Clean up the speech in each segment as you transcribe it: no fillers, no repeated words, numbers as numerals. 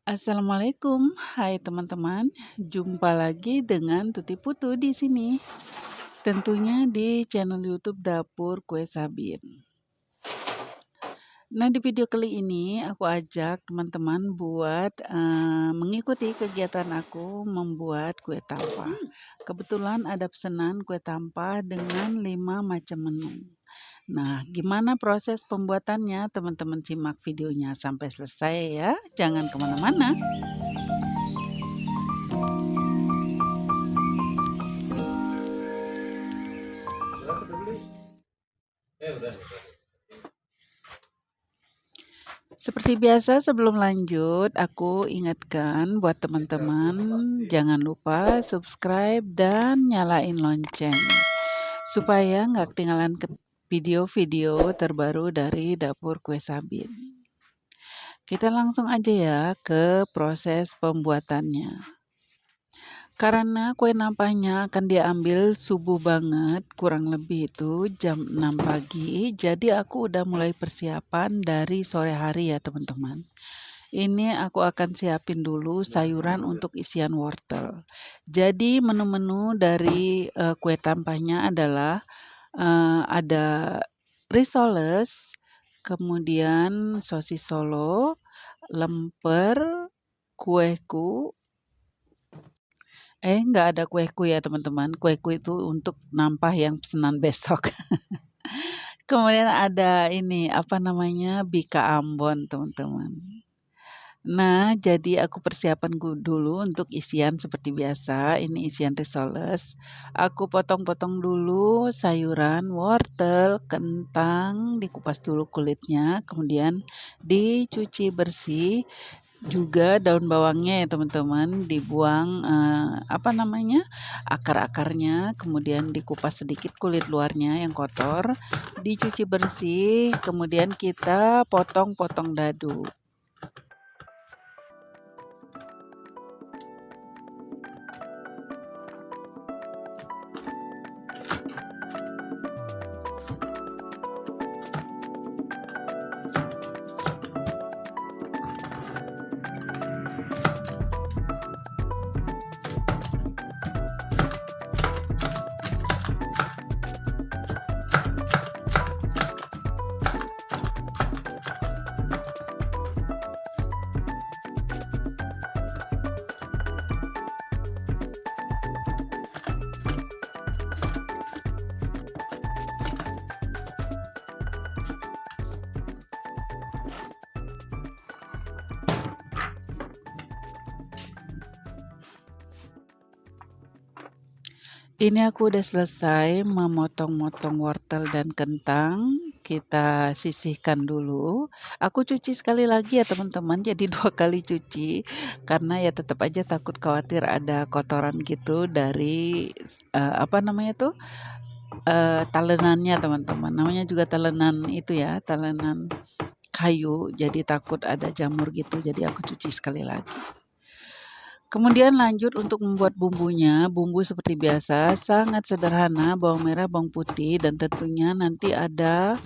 Assalamualaikum, hai teman-teman. Jumpa lagi dengan Tuti Putu di sini. Tentunya di channel YouTube Dapur Kue Sabin. Nah, di video kali ini aku ajak teman-teman buat mengikuti kegiatan aku membuat kue tampah. Kebetulan ada pesanan kue tampah dengan 5 macam menu. Nah, gimana proses pembuatannya? Teman-teman simak videonya sampai selesai ya. Jangan kemana-mana. Seperti biasa sebelum lanjut, aku ingatkan buat teman-teman jangan lupa subscribe dan nyalain lonceng supaya nggak ketinggalan video-video terbaru dari Dapur Kue Sabin. Kita langsung aja ya ke proses pembuatannya. Karena kue nampahnya akan diambil subuh banget, kurang lebih itu jam 6 pagi. Jadi aku udah mulai persiapan dari sore hari ya teman-teman. Ini aku akan siapin dulu sayuran untuk isian wortel. Jadi menu-menu dari kue tampahnya adalah ada risoles, kemudian sosis solo, lemper, kueku. Nggak ada kueku ya teman-teman. Kueku itu untuk nampah yang pesanan besok. Kemudian ada ini, apa namanya, bika Ambon teman-teman. Nah, jadi aku persiapan dulu untuk isian seperti biasa. Ini isian risoles. Aku potong-potong dulu sayuran, wortel, kentang, dikupas dulu kulitnya, kemudian dicuci bersih. Juga daun bawangnya ya teman-teman dibuang apa namanya akar-akarnya, kemudian dikupas sedikit kulit luarnya yang kotor, dicuci bersih, kemudian kita potong-potong dadu. Ini aku udah selesai memotong-motong wortel dan kentang. Kita sisihkan dulu. Aku cuci sekali lagi ya teman-teman, jadi 2 kali cuci. Karena ya tetap aja takut khawatir ada kotoran gitu dari apa namanya tuh? Talenannya teman-teman. Namanya juga talenan itu ya, talenan kayu. Jadi takut ada jamur gitu. Jadi aku cuci sekali lagi. Kemudian lanjut untuk membuat bumbunya. Bumbu seperti biasa, sangat sederhana, bawang merah, bawang putih, dan tentunya nanti ada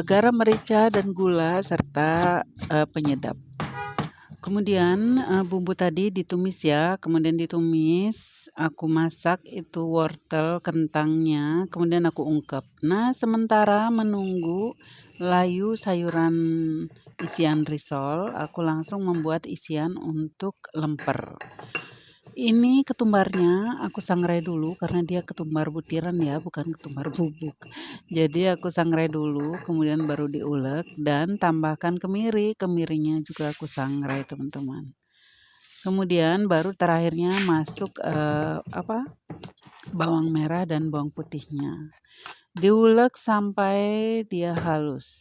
garam, merica, dan gula, serta penyedap. Kemudian bumbu tadi ditumis ya, kemudian ditumis, aku masak itu wortel, kentangnya, kemudian aku ungkep. Nah, sementara menunggu layu sayuran isian risol, aku langsung membuat isian untuk lemper. Ini ketumbarnya aku sangrai dulu karena dia ketumbar butiran ya, bukan ketumbar bubuk. Jadi aku sangrai dulu, kemudian baru diulek dan tambahkan kemiri. Kemirinya juga aku sangrai, teman-teman. Kemudian baru terakhirnya masuk bawang merah dan bawang putihnya. Diulek sampai dia halus.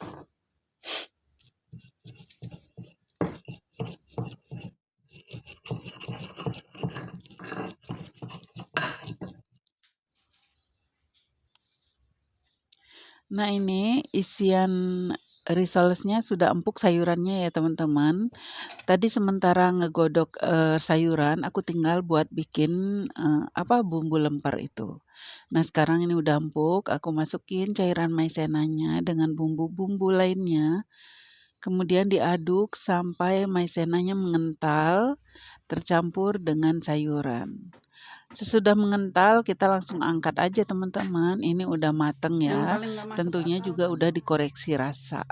Nah, ini isian risolesnya sudah empuk sayurannya ya teman-teman. Tadi sementara ngegodok sayuran, aku tinggal buat bikin bumbu lemper itu. Nah, sekarang ini udah empuk, aku masukin cairan maizenanya dengan bumbu-bumbu lainnya. Kemudian diaduk sampai maizenanya mengental, tercampur dengan sayuran. Sesudah mengental, kita langsung angkat aja teman-teman. Ini udah mateng ya. Tentunya juga udah dikoreksi rasa.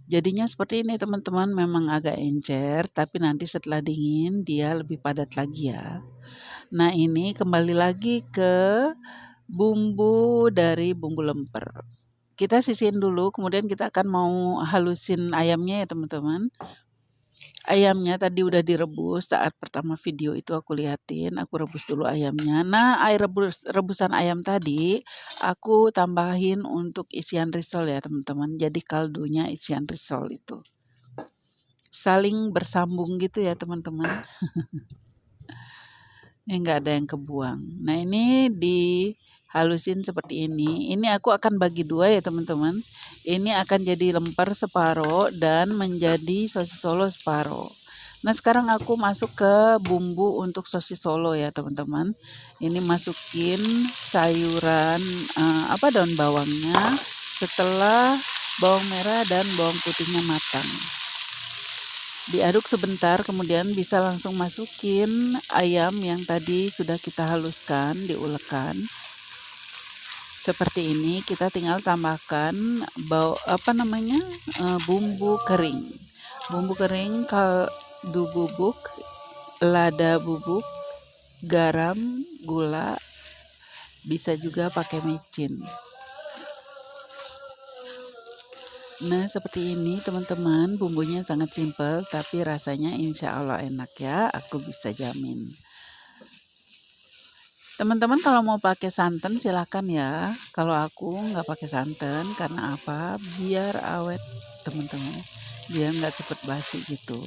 Jadinya seperti ini teman-teman, memang agak encer, tapi nanti setelah dingin dia lebih padat lagi ya. Nah ini kembali lagi ke bumbu dari bumbu lemper. Kita sisihin dulu, kemudian kita akan mau halusin ayamnya ya teman-teman. Ayamnya tadi udah direbus, saat pertama video itu aku liatin, aku rebus dulu ayamnya. Nah, air rebusan ayam tadi aku tambahin untuk isian risol ya teman-teman. Jadi kaldunya isian risol itu. Saling bersambung gitu ya teman-teman. Ya nggak ada yang kebuang. Nah ini dihalusin seperti ini. Ini aku akan bagi dua ya teman-teman. Ini akan jadi lemper separoh dan menjadi sosis solo separoh. Nah sekarang aku masuk ke bumbu untuk sosis solo ya teman-teman. Ini masukin sayuran daun bawangnya setelah bawang merah dan bawang putihnya matang. Diaduk sebentar, kemudian bisa langsung masukin ayam yang tadi sudah kita haluskan, diulekkan. Seperti ini, kita tinggal tambahkan bumbu kering. Bumbu kering, kaldu bubuk, lada bubuk, garam, gula, bisa juga pakai micin. Nah seperti ini teman-teman, bumbunya sangat simpel tapi rasanya insya Allah enak ya, aku bisa jamin. Teman-teman kalau mau pakai santan silahkan ya, kalau aku nggak pakai santan karena apa? Biar awet teman-teman, biar nggak cepet basi gitu.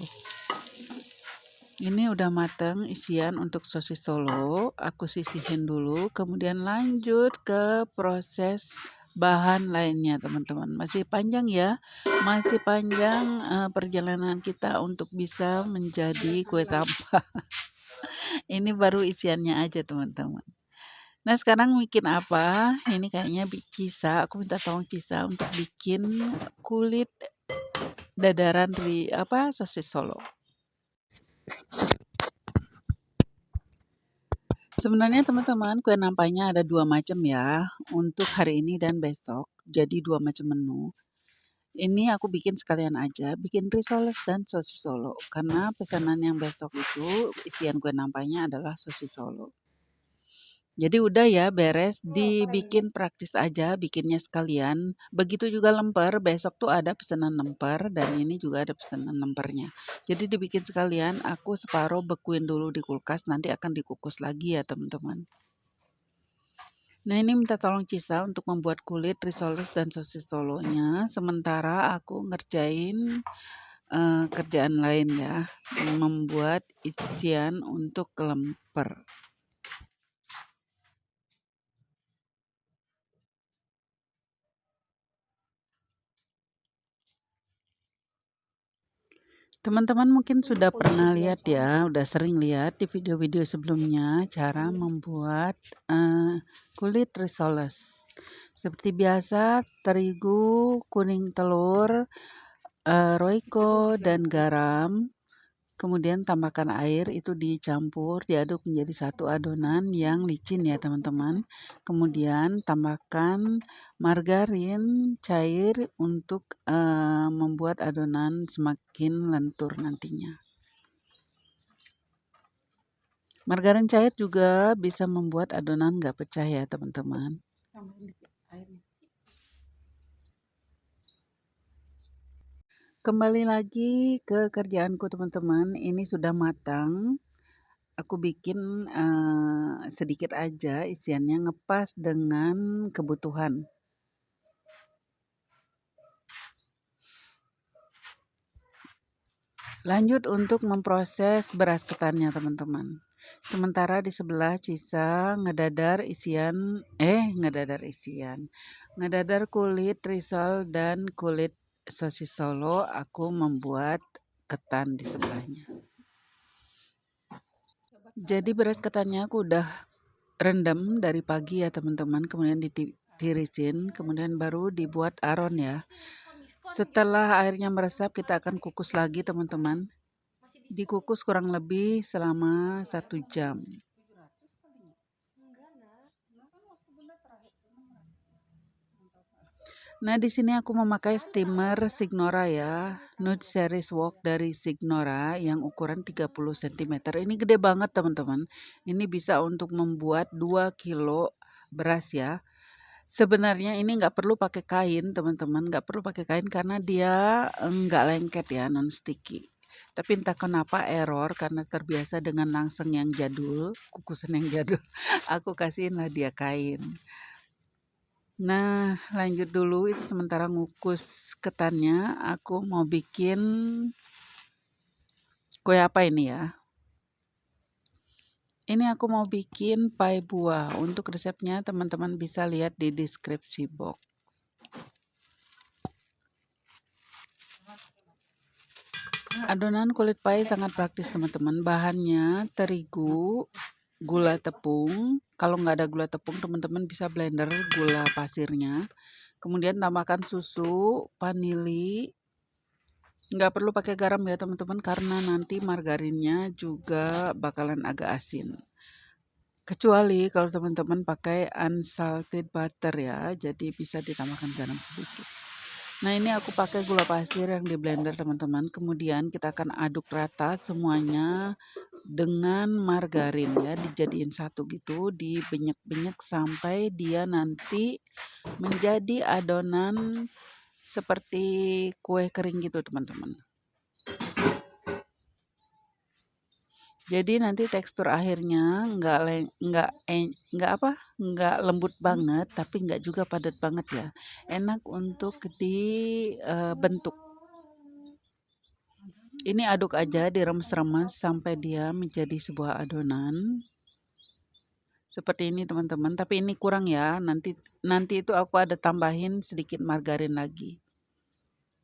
Ini udah mateng isian untuk sosis solo, aku sisihin dulu, kemudian lanjut ke proses bahan lainnya teman-teman. Masih panjang ya, masih panjang perjalanan kita untuk bisa menjadi kue tampah. Ini baru isiannya aja teman-teman. Nah sekarang bikin apa? Ini kayaknya Cisa, aku minta tolong Cisa untuk bikin kulit dadaran sosis solo. Sebenarnya teman-teman, kue nampaknya ada 2 macam ya, untuk hari ini dan besok. Jadi 2 macam menu. Ini aku bikin sekalian aja, bikin risoles dan sosis solo. Karena pesanan yang besok itu isian kue nampaknya adalah sosis solo. Jadi udah ya beres, dibikin praktis aja, bikinnya sekalian. Begitu juga lemper, besok tuh ada pesanan lemper dan ini juga ada pesanan lempernya. Jadi dibikin sekalian, aku separuh bekuin dulu di kulkas, nanti akan dikukus lagi ya teman-teman. Nah ini minta tolong Cisa untuk membuat kulit risoles dan sosis solonya. Sementara aku ngerjain kerjaan lain ya, membuat isian untuk lemper. Teman-teman mungkin sudah pernah lihat ya, udah sering lihat di video-video sebelumnya cara membuat kulit risoles. Seperti biasa, terigu, kuning telur, roiko, dan garam. Kemudian tambahkan air, itu dicampur, diaduk menjadi satu adonan yang licin ya teman-teman. Kemudian tambahkan margarin cair untuk membuat adonan semakin lentur nantinya. Margarin cair juga bisa membuat adonan nggak pecah ya teman-teman. Kembali lagi ke kerjaanku teman-teman, ini sudah matang. Aku bikin sedikit aja isiannya, ngepas dengan kebutuhan. Lanjut untuk memproses beras ketannya teman-teman. Sementara di sebelah Cisa ngedadar kulit risol dan kulit sosis solo, aku membuat ketan di sebelahnya. Jadi beras ketannya aku udah rendam dari pagi ya teman-teman, kemudian ditirisin, kemudian baru dibuat aron ya. Setelah airnya meresap, kita akan kukus lagi, teman-teman. Dikukus kurang lebih selama 1 jam. Nah, di sini aku memakai steamer Signora ya, Nude Series Wok dari Signora yang ukuran 30 cm. Ini gede banget, teman-teman. Ini bisa untuk membuat 2 kilo beras ya. Sebenarnya ini nggak perlu pakai kain, teman-teman. Nggak perlu pakai kain karena dia nggak lengket ya, non sticky. Tapi entah kenapa error karena terbiasa dengan langseng yang jadul, kukusan yang jadul. Aku kasihin lah dia kain. Nah, lanjut dulu, itu sementara ngukus ketannya, aku mau bikin kue apa ini ya. Ini aku mau bikin pai buah. Untuk resepnya teman-teman bisa lihat di deskripsi box. Adonan kulit pai sangat praktis, teman-teman. Bahannya terigu, gula tepung. Kalau nggak ada gula tepung, teman-teman bisa blender gula pasirnya. Kemudian tambahkan susu, vanili. Nggak perlu pakai garam ya, teman-teman, karena nanti margarinnya juga bakalan agak asin. Kecuali kalau teman-teman pakai unsalted butter ya, jadi bisa ditambahkan garam sedikit. Nah, ini aku pakai gula pasir yang di blender, teman-teman. Kemudian kita akan aduk rata semuanya dengan margarin ya, dijadiin satu gitu, dibenyak-benyak sampai dia nanti menjadi adonan seperti kue kering gitu, teman-teman. Jadi nanti tekstur akhirnya nggak lembut banget, tapi nggak juga padat banget ya. Enak untuk dibentuk. Ini aduk aja, diremes-remes sampai dia menjadi sebuah adonan. Seperti ini, teman-teman. Tapi ini kurang ya. Nanti itu aku ada tambahin sedikit margarin lagi.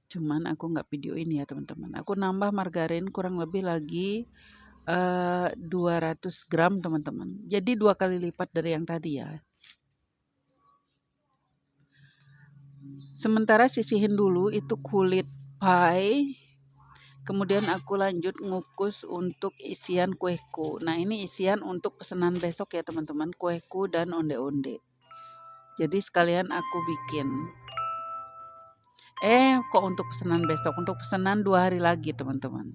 Cuman aku nggak videoin ya, teman-teman. Aku nambah margarin kurang lebih lagi 200 gram, teman-teman. Jadi 2 kali lipat dari yang tadi ya. Sementara sisihin dulu itu kulit pie. Kemudian aku lanjut ngukus untuk isian kueku. Nah, ini isian untuk pesanan besok ya, teman-teman. Kueku dan onde-onde. Jadi sekalian aku bikin. Kok untuk pesanan besok? Untuk pesanan 2 hari lagi, teman-teman.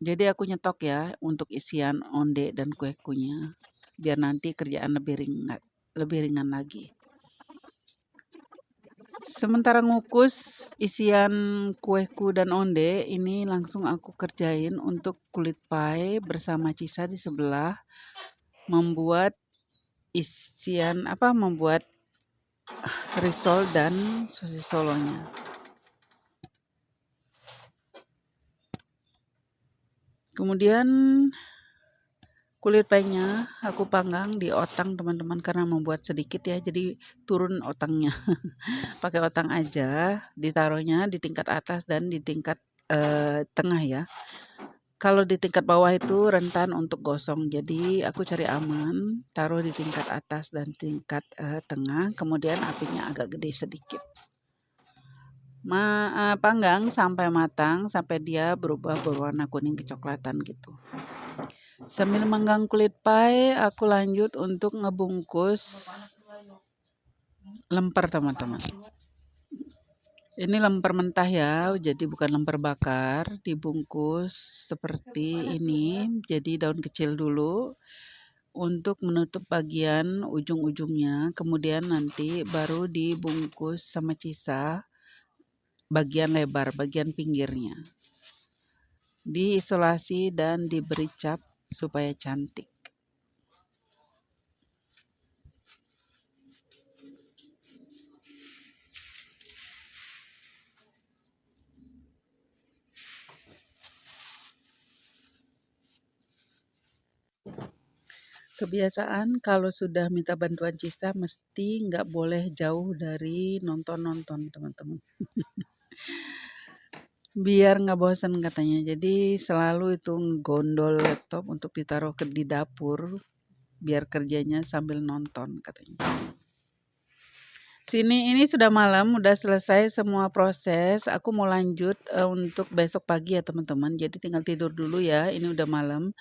Jadi aku nyetok ya untuk isian onde dan kuekunya. Biar nanti kerjaan lebih ringan lagi. Sementara ngukus isian kueku dan onde, ini langsung aku kerjain untuk kulit pie bersama Cisa di sebelah. Membuat membuat risol dan sosis solonya. Kemudian kulit pie-nya aku panggang di otang, teman-teman, karena membuat sedikit ya, jadi turun otangnya. Pakai otang aja, ditaruhnya di tingkat atas dan di tingkat tengah ya. Kalau di tingkat bawah itu rentan untuk gosong, jadi aku cari aman, taruh di tingkat atas dan tingkat tengah, kemudian apinya agak gede sedikit. Panggang sampai matang, sampai dia berubah berwarna kuning kecoklatan gitu. Sambil manggang kulit pie, aku lanjut untuk ngebungkus lemper, teman-teman. Ini lemper mentah ya, jadi bukan lemper bakar, dibungkus seperti ini. Jadi daun kecil dulu untuk menutup bagian ujung-ujungnya, kemudian nanti baru dibungkus sama Cisa bagian lebar, bagian pinggirnya. Diisolasi dan diberi cap supaya cantik. Kebiasaan kalau sudah minta bantuan Cisa mesti nggak boleh jauh dari nonton-nonton, teman-teman. Biar nggak bosan katanya. Jadi selalu itu ngegondol laptop untuk ditaruh di dapur biar kerjanya sambil nonton katanya. Ini sudah malam, udah selesai semua proses. Aku mau lanjut untuk besok pagi ya teman-teman. Jadi tinggal tidur dulu ya. Ini udah malam.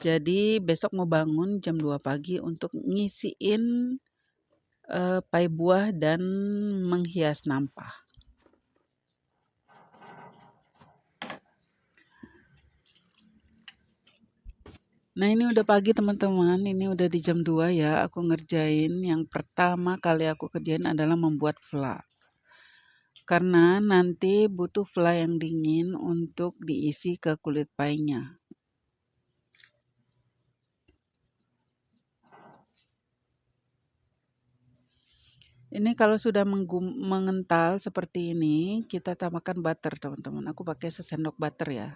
Jadi besok mau bangun jam 2 pagi untuk ngisiin pai buah dan menghias nampah. Nah, ini udah pagi teman-teman. Ini udah di jam 2 ya. Aku ngerjain yang pertama kali aku kerjain adalah membuat vla. Karena nanti butuh vla yang dingin untuk diisi ke kulit painya. Ini kalau sudah mengental seperti ini, kita tambahkan butter teman-teman. Aku pakai sesendok butter ya.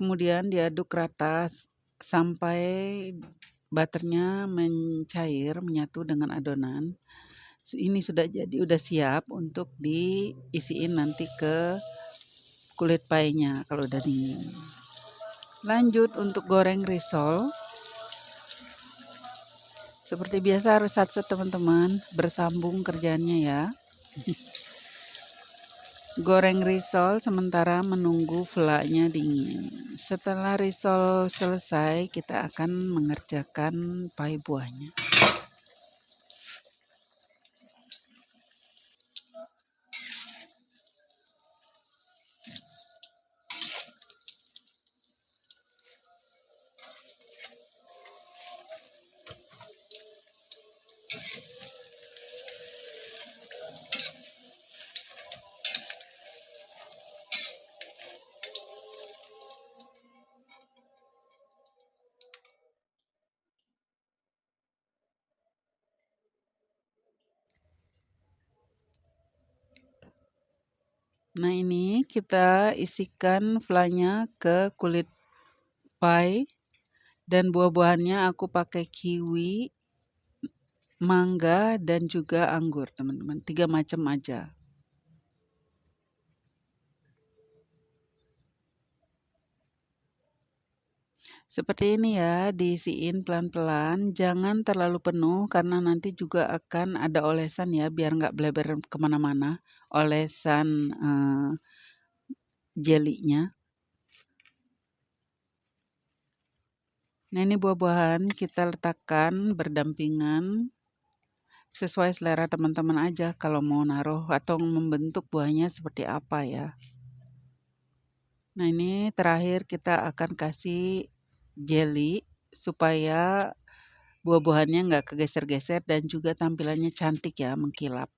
Kemudian diaduk rata sampai butternya mencair, menyatu dengan adonan. Ini sudah jadi, udah siap untuk diisiin nanti ke kulit painya kalau udah dingin. Lanjut untuk goreng risol. Seperti biasa harus sat-set teman-teman, bersambung kerjaannya ya. Goreng risol sementara menunggu vlanya dingin. Setelah risol selesai, kita akan mengerjakan pai buahnya. Nah, ini kita isikan vlanya ke kulit pai dan buah-buahannya aku pakai kiwi, mangga, dan juga anggur, teman-teman. 3 macam aja. Seperti ini ya, diisiin pelan-pelan, jangan terlalu penuh karena nanti juga akan ada olesan ya, biar nggak bleber kemana-mana, olesan jelinya. Nah, ini buah-buahan kita letakkan berdampingan sesuai selera teman-teman aja kalau mau naruh atau membentuk buahnya seperti apa ya. Nah, ini terakhir kita akan kasih jelly supaya buah-buahannya nggak kegeser-geser dan juga tampilannya cantik ya, mengkilap.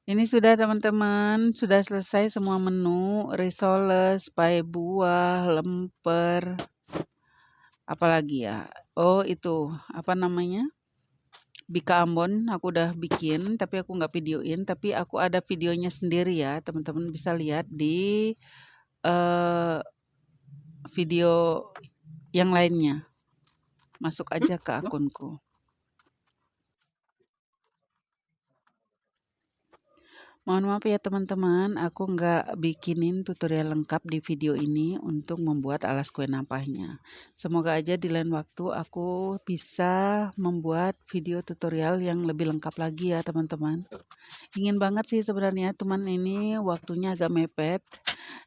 Ini sudah teman-teman, sudah selesai semua menu, risoles, pai buah, lemper, apalagi ya. Oh, itu apa namanya? Bika Ambon aku udah bikin, tapi aku nggak videoin, tapi aku ada videonya sendiri ya, teman-teman bisa lihat di video yang lainnya. Masuk aja ke akunku. Mohon maaf ya teman-teman, aku nggak bikinin tutorial lengkap di video ini untuk membuat alas kue nampahnya. Semoga aja di lain waktu aku bisa membuat video tutorial yang lebih lengkap lagi ya teman-teman. Ingin banget sih sebenarnya, teman ini waktunya agak mepet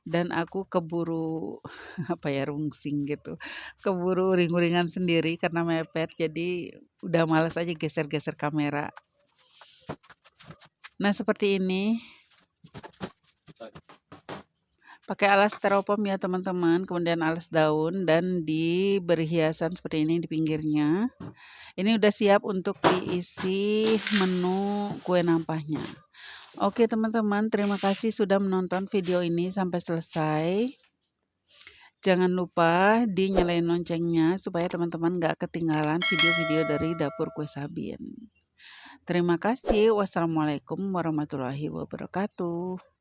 dan aku keburu apa ya, rungsing gitu. Keburu ring-ringan sendiri karena mepet, jadi udah malas aja geser-geser kamera. Nah, seperti ini. Pakai alas styrofoam ya teman-teman, kemudian alas daun dan diberi hiasan seperti ini di pinggirnya. Ini udah siap untuk diisi menu kue nampahnya. Oke teman-teman, terima kasih sudah menonton video ini sampai selesai. Jangan lupa dinyalain loncengnya supaya teman-teman gak ketinggalan video-video dari Dapur Kue Sabin. Terima kasih. Wassalamualaikum warahmatullahi wabarakatuh.